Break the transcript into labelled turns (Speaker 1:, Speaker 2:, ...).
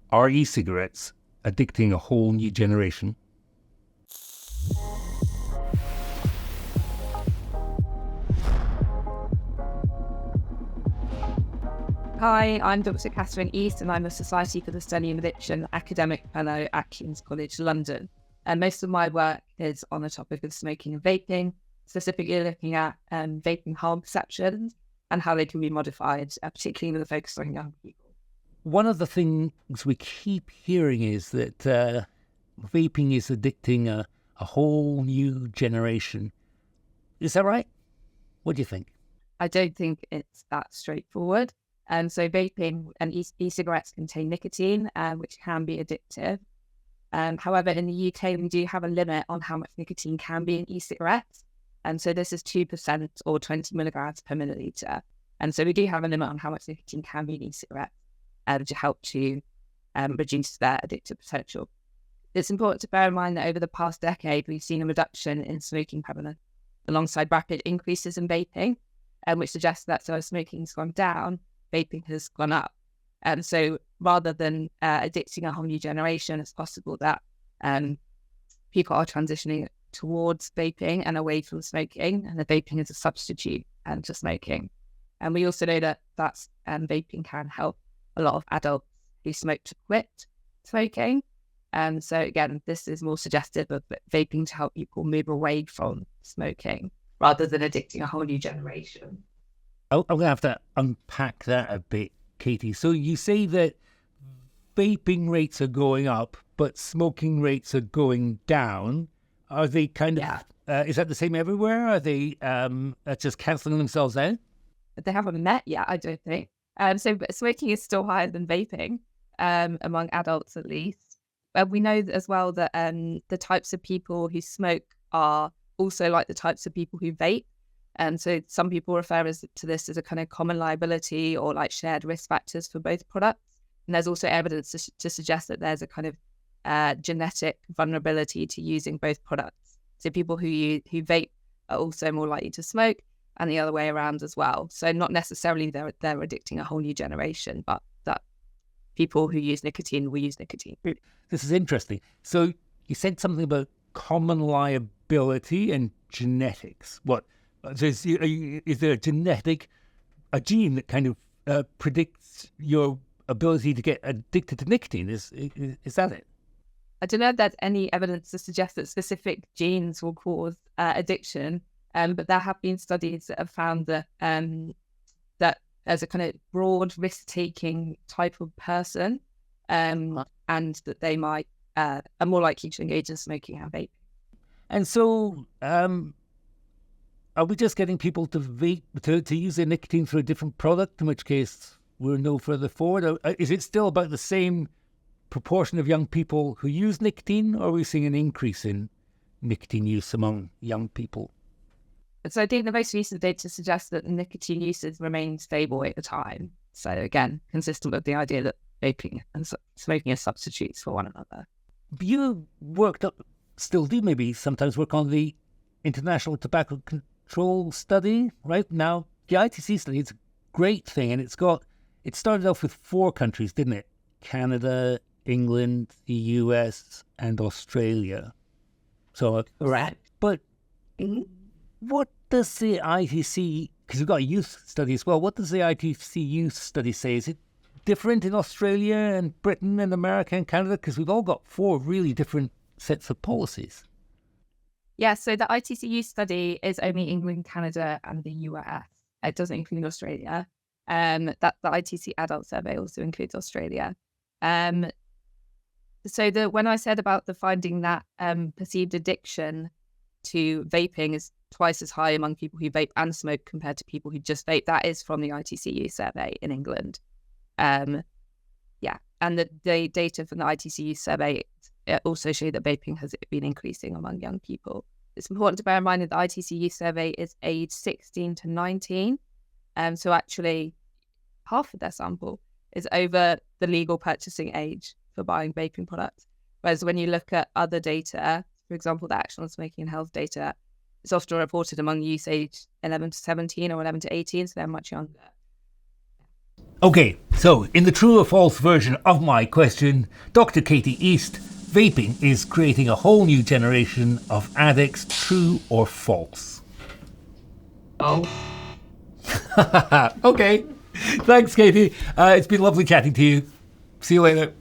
Speaker 1: Are e-cigarettes addicting a whole new generation?
Speaker 2: Hi, I'm Dr. Catherine East, and I'm a Society for the Study of Addiction academic fellow at King's College London. And most of my work is on the topic of smoking and vaping, specifically looking at vaping harm perceptions and how they can be modified, particularly with a focus on young people.
Speaker 1: One of the things we keep hearing is that vaping is addicting a whole new generation. Is that right? What do you think?
Speaker 2: I don't think it's that straightforward. So vaping and e-cigarettes contain nicotine, which can be addictive. However, in the UK, we do have a limit on how much nicotine can be in e-cigarettes. And so this is 2% or 20 milligrams per milliliter. And so we do have a limit on how much nicotine can be in e-cigarettes to help to reduce their addictive potential. It's important to bear in mind that over the past decade, we've seen a reduction in smoking prevalence alongside rapid increases in vaping, which suggests that as smoking has gone down, vaping has gone up. And so rather than addicting a whole new generation, it's possible that people are transitioning towards vaping and away from smoking, and the vaping is a substitute to smoking. And we also know that vaping can help a lot of adults who smoke to quit smoking. So again, this is more suggestive of vaping to help people move away from smoking rather than addicting a whole new generation.
Speaker 1: I'm going to have to unpack that a bit, Katie. So you say that vaping rates are going up, but smoking rates are going down. Are they kind of, is that the same everywhere? Are they just cancelling themselves out?
Speaker 2: They haven't met yet, I don't think. So smoking is still higher than vaping, among adults at least. But we know as well that the types of people who smoke are also like the types of people who vape. And so some people refer to this as a kind of common liability or like shared risk factors for both products. And there's also evidence to suggest that there's a kind of genetic vulnerability to using both products. So people who vape are also more likely to smoke, and the other way around as well. So not necessarily they're addicting a whole new generation, but that people who use nicotine will use nicotine.
Speaker 1: This is interesting. So you said something about common liability and genetics. What? So is there a gene that kind of predicts your ability to get addicted to nicotine? Is that it?
Speaker 2: I don't know if there's any evidence to suggest that specific genes will cause addiction, but there have been studies that have found that that as a kind of broad risk-taking type of person, and that they might are more likely to engage in smoking and vaping.
Speaker 1: And so, are we just getting people to vape to use their nicotine for a different product? In which case, we're no further forward. Or is it still about the same proportion of young people who use nicotine, or are we seeing an increase in nicotine use among young people?
Speaker 2: So I think the most recent data suggests that nicotine usage remains stable over time. So again, consistent with the idea that vaping and smoking are substitutes for one another.
Speaker 1: You still do maybe sometimes work on the International Tobacco Control Study, right? Now, the ITC study is a great thing, and it started off with 4 countries, didn't it? Canada, England, the US, and Australia. So,
Speaker 2: Correct.
Speaker 1: But what does the ITC, because we've got a youth study as well, what does the ITC youth study say? Is it different in Australia and Britain and America and Canada? Because we've all got 4 really different sets of policies.
Speaker 2: Yeah, so the ITC youth study is only England, Canada, and the US. It doesn't include Australia. That the ITC adult survey also includes Australia. So when I said about the finding that perceived addiction to vaping is twice as high among people who vape and smoke compared to people who just vape, that is from the ITC youth survey in England. And the data from the ITC youth survey also show that vaping has been increasing among young people. It's important to bear in mind that the ITC youth survey is age 16 to 19. So actually, half of their sample is over the legal purchasing age for buying vaping products. Whereas when you look at other data, for example, the Action on Smoking and Health data, it's often reported among youth age 11 to 17 or 11 to 18, so they're much younger.
Speaker 1: Okay, so in the true or false version of my question, Dr. Katie East, vaping is creating a whole new generation of addicts. True or false?
Speaker 2: Oh.
Speaker 1: Okay. Thanks, Katie. It's been lovely chatting to you. See you later.